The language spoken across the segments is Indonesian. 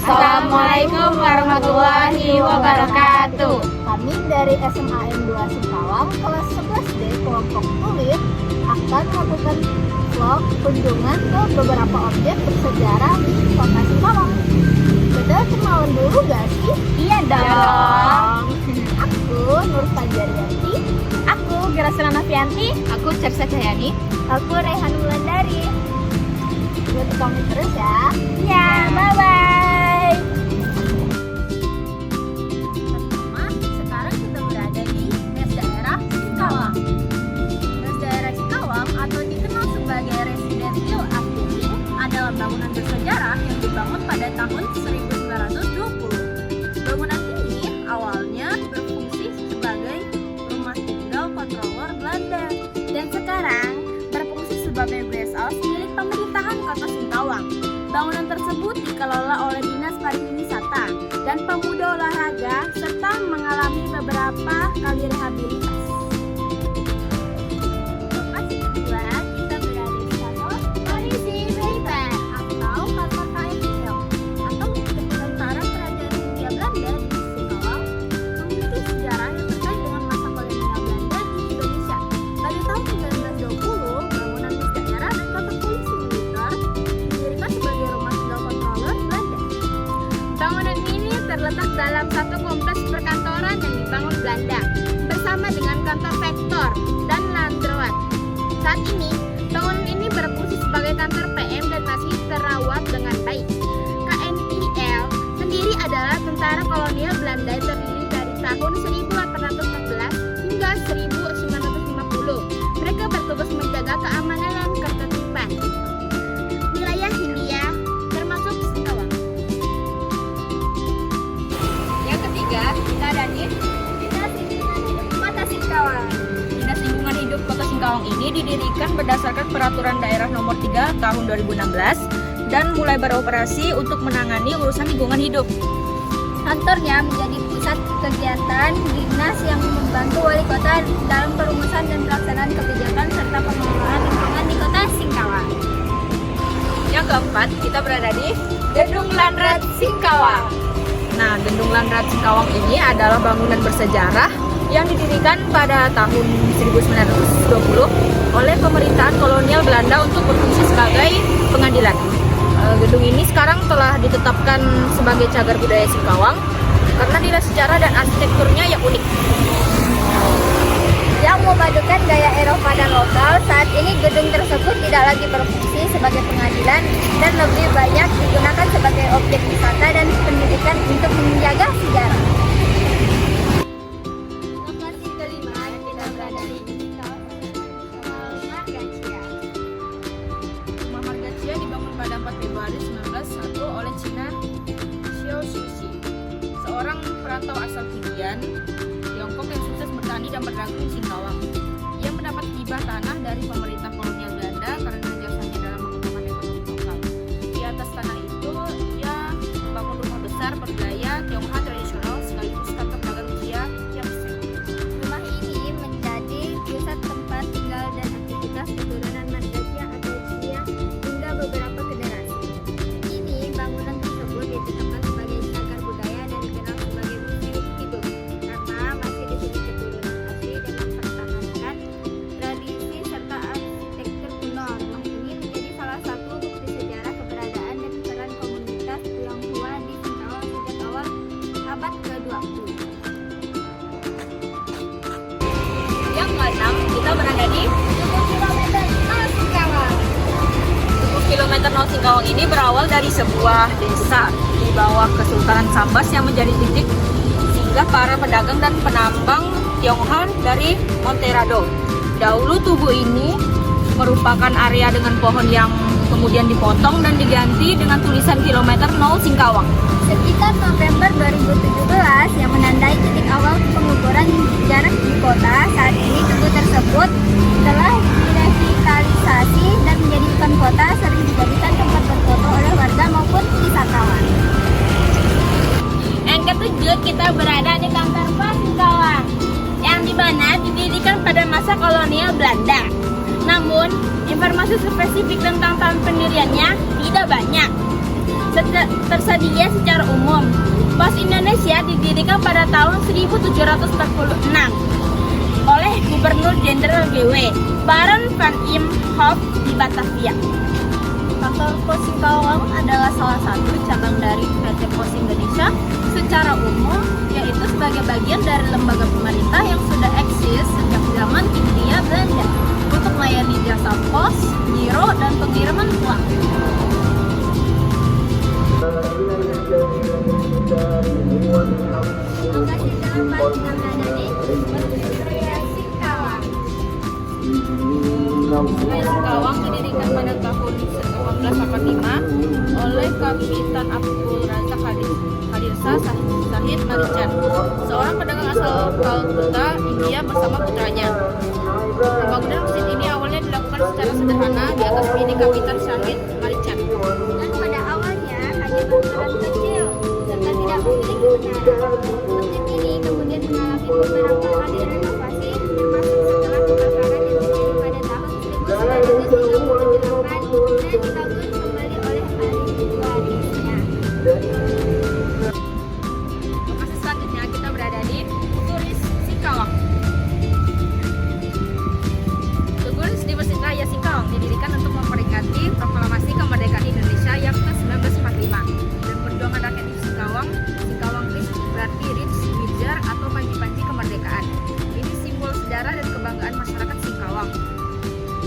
Assalamualaikum warahmatullahi wabarakatuh. Kami dari SMAN 2 Singkawang kelas 11D kelompok kulit akan melakukan vlog kunjungan ke beberapa objek bersejarah di Kota Singkawang. Betul kenalan dulu gak sih? Iya dong. Aku Nur Panjarianti. Aku Gracila Nafianti. Aku Cersa Cahyani. Aku Rehan Wulandari. Ikuti kami terus ya. Ya, bye-bye. Pertama, sekarang kita berada di Mes Daerah Singkawang. Mes Daerah Singkawang atau dikenal sebagai Residential Building adalah bangunan bersejarah yang dibangun pada tahun 1920. Bangunan ini awalnya berfungsi sebagai rumah tinggal kontroler Belanda dan sekarang berfungsi sebagai guest house milik pemerintahan Kota Singkawang. Bangunan tersebut dikelola oleh Dinas Pariwisata dan Pemuda Olahraga serta mengalami beberapa kali rehabilitasi. Lokasi kedua, kita berada di kantor Polisi Militer atau kantor KMI atau Tentara Kerajaan Hindia Belanda di Singkawang, memiliki sejarah yang terkait dengan masa kolonial Belanda di Indonesia. Pada tahun 1920, bangunan Mes Daerah dan kantor Polisi Militer didirikan sebagai rumah tinggal kontroler Belanda. Bangunan ini terletak dalam satu kompleks perkantoran yang dibangun Belanda bersama dengan kantor vektor dan landroat. Saat ini, bangunan ini berfungsi sebagai kantor PM dan masih terawat dengan baik. KNIL sendiri adalah tentara kolonial Belanda yang terdiri dari tahun 1814 hingga 1950. Mereka bertugas menjaga keamanan dan ketertiban wilayah Hindia termasuk Singkawang. Yang ketiga, kita ada di Dinas Lingkungan Hidup Kota Singkawang. Dinas Lingkungan Hidup Kota Singkawang ini didirikan berdasarkan Peraturan Daerah Nomor 3 Tahun 2016 dan mulai beroperasi untuk menangani urusan lingkungan hidup. Kantornya menjadi pusat kegiatan dinas yang membantu wali kota dalam perumusan dan pelaksanaan kebijakan serta pengelolaan lingkungan di Kota Singkawang. Yang keempat, kita berada di Gedung Landrat Singkawang. Nah, Gedung Landrat Singkawang ini adalah bangunan bersejarah yang didirikan pada tahun 1920 oleh pemerintahan kolonial Belanda untuk berfungsi sebagai pengadilan. Gedung ini sekarang telah ditetapkan sebagai cagar budaya Singkawang karena nilai sejarah dan arsitekturnya yang unik. Yang memadukan gaya Eropa dan lokal, saat ini gedung tersebut tidak lagi berfungsi sebagai pengadilan dan lebih banyak digunakan sebagai objek wisata dan pendidikan untuk menjaga sejarah. Lokasi kelima, kita berada di kawasan Margacia. Rumah Margacia dibangun pada 4 Februari 1901 oleh Cina Xiao Shuxi, seorang perantau asal Fujian, Tiongkok yang sukses bertani dan berdagang di Singkawang. Ia mendapat hibah tanah dari pemerintah kolonial Belanda karena jasanya dalam mengembangkan ekonomi lokal. Di atas tanah itu, ia membangun rumah besar bergaya Tionghoa tradisional sekaligus kantor dagang Jia Kiapseng. Rumah ini menjadi pusat tempat tinggal dan aktivitas keturunan Margacia atau Jia hingga beberapa generasi. Kini bangunan tersebut ditetapkan sebagai cagar budaya dan dikenal sebagai museum hidup karena masih dimiliki keturunan asli dan mempertahankan tradisi serta arsitektur kuno. Rumah ini menjadi salah satu bukti sejarah keberadaan dan peran komunitas Tionghoa di Singkawang sejak awal abad ke-20. Yang keenam, kita berada di 10 km Nol Singkawang. 10 km Nol Singkawang ini berawal dari sebuah desa di bawah Kesultanan Sambas yang menjadi titik singgah para pedagang dan penambang Tionghoa dari Monterado. Dahulu tubuh ini merupakan area dengan pohon yang kemudian dipotong dan diganti dengan tulisan kilometer 0 Singkawang. Sekitar November 2017 yang menandai titik awal pengukuran jarak di kota, saat ini tubuh tersebut telah direvitalisasi dan menjadi ikon kota, sering dijadikan tempat berfoto oleh warga maupun wisatawan. Yang ketujuh, kita berada di kantor pos Singkawang yang dimana didirikan pada masa kolonial Belanda. Namun, informasi spesifik tentang tahun pendiriannya tidak banyak. tersedia secara umum. Pos Indonesia didirikan pada tahun 1746 oleh Gubernur Jenderal GW Baron van Imhoff di Batavia. Kantor Pos Singkawang adalah salah satu cabang dari PT Pos Indonesia secara umum, yaitu sebagai bagian dari lembaga pemerintah yang sudah eksis sejak zaman Hindia Belanda untuk melayani jasa pos, giro, dan pengiriman uang. Lokasi tempat kita berada di Sungai Singkawang. Sungai Singkawang didirikan pada tahun 1885 oleh Kapitan Abdul Razak Hadirsa Sahid Marichan, seorang pedagang asal Kalkuta, India bersama putranya. Pembangunan masjid ini awalnya dilakukan secara sederhana di atas milik Kapitan Sahid Marichan. Dan pada awalnya hanya berukuran kecil serta tidak memiliki menara. Masjid ini kemudian mengalami beberapa kali renovasi, termasuk setelah kebakaran yang terjadi pada tahun 1938 dan dibangun kembali oleh ahli warisnya. Lokasi selanjutnya kita berada di Tuguris Singkawang. Tuguris Universitas Raya Singkawang didirikan untuk memperingati proklamasi kemerdekaan Indonesia yang ke-1945 dan perjuangan rakyat di Singkawang. Singkawang Ris berarti Rich Wijar atau panji-panji kemerdekaan. Ini simbol sejarah dan kebanggaan masyarakat Singkawang.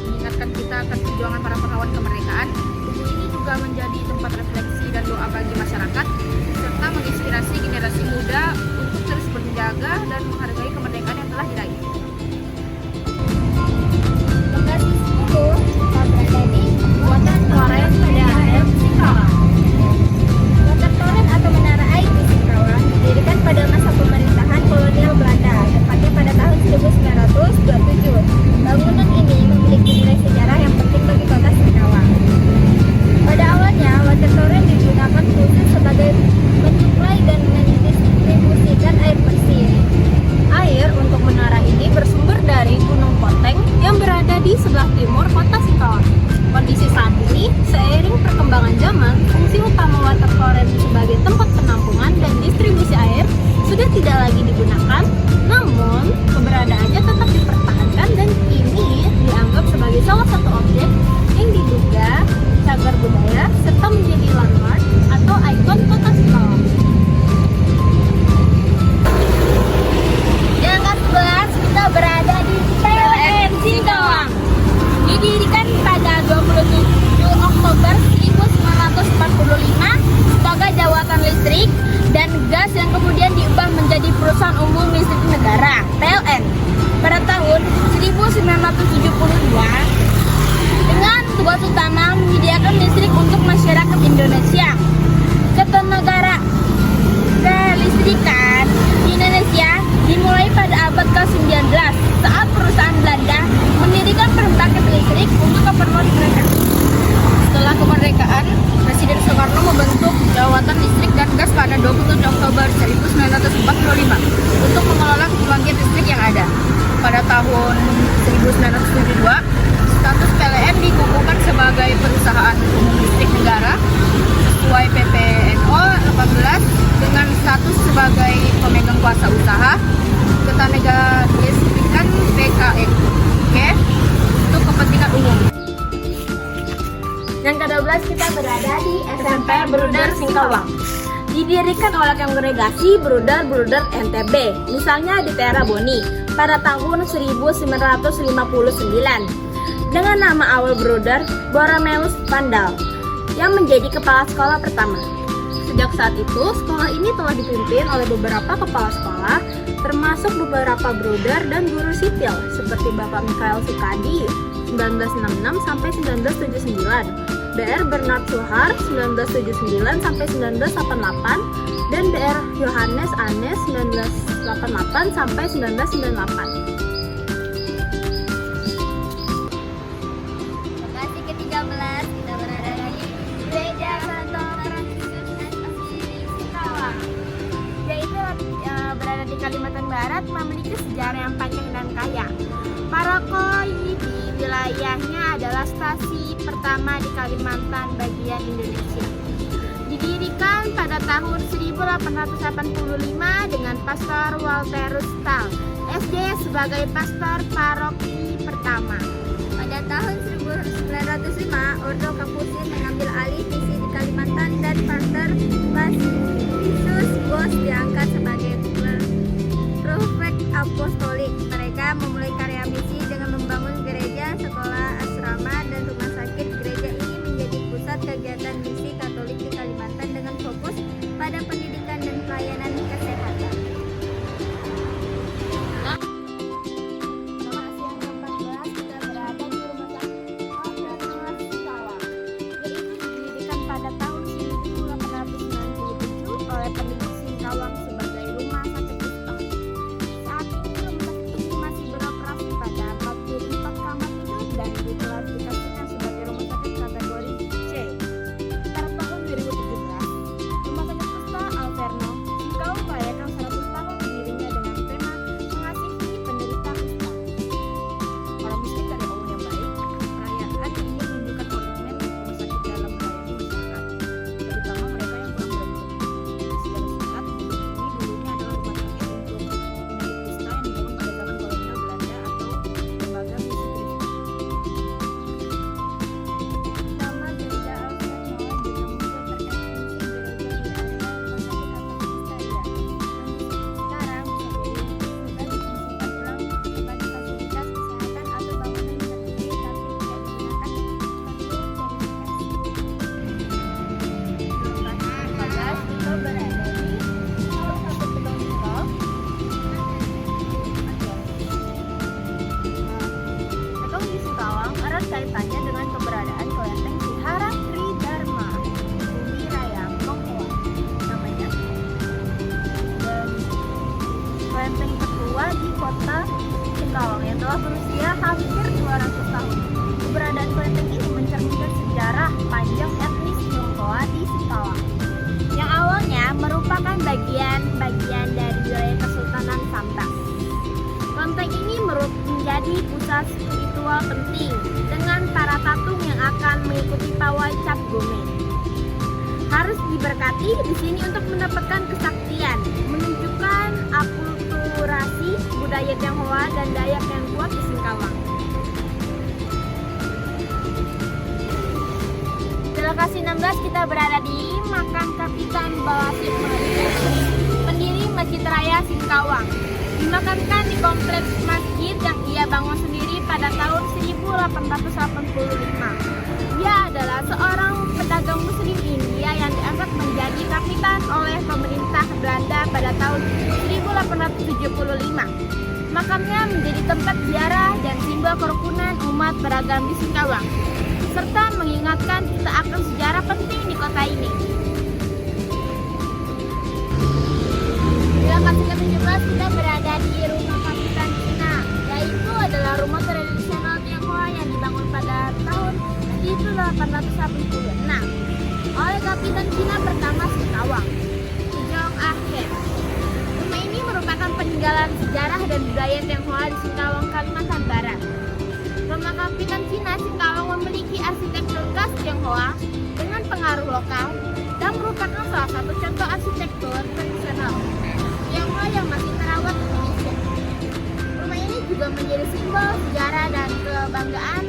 Mengingatkan kita akan perjuangan para pahlawan kemerdekaan. Tugu ini juga menjadi tempat refleksi dan doa bagi masyarakat serta menginspirasi generasi muda untuk terus berjaga dan menghargai kemerdekaan yang telah diraih. Lokasi 10 kita berada di Water Torrent PDAM Singkawang. Water Torrent atau menara air di Singkawang didirikan pada masa pemerintahan kolonial Belanda, tepatnya pada tahun 1927. Bangunan ini memiliki nilai sejarah yang penting bagi kota Singkawang. Pada awalnya, water torrent digunakan khusus sebagai mensuplai dan mendistribusikan air bersih. Air untuk menara ini bersumber dari Gunung Poteng yang berada di sebelah timur kota Singkawang. Kondisi saat ini, seiring perkembangan zaman, fungsi utama water torrent sebagai tempat penampungan dan distribusi air sudah tidak lagi digunakan, namun keberadaannya tetap dipertahankan dan kini dianggap sebagai salah satu objek yang diduga cagar budaya serta menjadi landmark atau ikon kota Singkawang. Yang ke-11 kita berada di PLN Singkawang. Didirikan pada 27 Oktober 1945 sebagai jawatan listrik dan gas yang kemudian diubah menjadi Perusahaan Umum Listrik Negara (PLN) pada tahun 1972 dengan tugas utama menyediakan listrik untuk masyarakat Indonesia. Ketenagaan kelistrikan di Indonesia dimulai pada abad ke-19 saat perusahaan Belanda mendirikan pembangkit listrik untuk keperluan mereka. Setelah kemerdekaan, Presiden Soekarno membentuk Jawatan Listrik dan Gas pada 27 Oktober 1945 untuk mengelola pembangkit listrik yang ada. Pada tahun 1972, status PLN dikukuhkan sebagai Perusahaan Umum Listrik Negara sesuai PPNO 18 dengan status sebagai pemegang kuasa usaha Ketenaga Listrikan PKLK untuk kepentingan umum. Yang ke-12 kita berada di SMP Brudar Singkawang. Didirikan oleh Kongregasi Brudar NTB, misalnya di Tera Boni, pada tahun 1959 dengan nama awal Brudar Borromeus Pandal yang menjadi kepala sekolah pertama. Sejak saat itu, sekolah ini telah dipimpin oleh beberapa kepala sekolah, termasuk beberapa brudar dan guru sipil seperti Bapak Mikhail Sukadi 1966 sampai 1979, BR Bernard Suhar 1979 sampai 1988, dan BR Yohanes Anes 1988 sampai 1998. Lokasi ke-13 kita berada di Gereja Santo Fransiskus Assis Singkawang. Yaitu berada di Kalimantan Barat, memiliki sejarah yang panjang dan kaya. Maroko di wilayahnya adalah stasi pertama di Kalimantan bagian Indonesia. Didirikan pada tahun 1885 dengan Pastor Walterus Stahl, SD sebagai pastor paroki pertama. Pada tahun 1905, Ordo Kapusin mengambil alih misi di Kalimantan dan Pastor Pacius Bos diangkat sebagai prefek apostolik. Mereka memulai karya misi dengan membangun gereja, sekolah, asrama, dan rumah sakit. Gereja ini menjadi pusat kegiatan misi Katolik di Kalimantan dengan fokus pada pendidikan dan pelayanan kesehatan. Lokasi yang ke-14 kita berada di Rumah Sakit Alfred Singkawang, yaitu didirikan pada tahun 1897 oleh penduduk Singkawang sebagai rumah sakit Islam. Saat ini rumah sakit ini masih beroperasi pada 44 kamar tidur dan diklasifikasikan sebagai rumah sakit kategori C. Pada tahun 2017, Rumah Sakit Pusta Alverno Singkawang merayakan 100 tahun berdirinya dengan tema mengasihi penderita kusta. Orang miskin dari Allah yang baik, perayaan ini menunjukkan komitmen rumah sakit dalam melayani masyarakat, terutama mereka yang kurang beruntung. Secara singkat, ini dulunya adalah rumah sakit untuk penyakit kusta yang dibangun pada zaman kolonial Belanda atau lembaga misi Kristen. Nama gereja Alfred Noah juga muncul terkait fungsi gereja di area rumah sakit Alfred Histeria. Sekarang bisa difungsikan ulang sebagai fasilitas kesehatan atau bangunan yang terdiri tapi tidak digunakan untuk verifikasi. Lokasi 14 kita berada di salah satu gedung sekolah. Gedung di Singkawang erat kaitannya dengan keberadaan kelenteng Vihara Tridharma Bumi Raya Tionghoa namanya, dan kelenteng tertua di kota Singkawang yang telah berusia hampir 200 tahun. Keberadaan kelenteng ini mencerminkan sejarah panjang etnis Tionghoa di Singkawang yang awalnya merupakan bagian dari wilayah Kesultanan Sambas. Kelenteng ini menjadi pusat spiritual penting dengan para tatung yang akan mengikuti pawai Cap Gome. Harus diberkati di sini untuk mendapatkan kesaktian, menunjukkan akulturasi budaya Tionghoa dan Dayak yang kuat di Singkawang. Di lokasi 16 kita berada di makam Kapitan Balasip pendiri Masjid Raya Singkawang. Dimakamkan di kompleks masjid yang ia bangun sendiri pada tahun 1885. Ia adalah seorang pedagang muslim India yang diangkat menjadi kapitan oleh pemerintah Belanda pada tahun 1875. Makamnya menjadi tempat ziarah dan simbol kerukunan umat beragam di Singkawang, serta mengingatkan kita akan sejarah penting di kota ini. Di lokasi ke-17 kita berada di rumah Kapitan Cina, yaitu adalah rumah tradisional Tionghoa yang dibangun pada tahun 1886 oleh Kapitan Cina pertama Singkawang, Sejong Akhir. Rumah ini merupakan peninggalan sejarah dan budaya Tionghoa di Singkawang, Kalimantan Barat. Rumah Kapitan Cina Singkawang memiliki arsitektur khas Tionghoa dengan pengaruh lokal dan merupakan salah satu contoh arsitektur tradisional Tionghoa yang masih terawat di Indonesia. Rumah ini juga menjadi simbol sejarah dan kebanggaan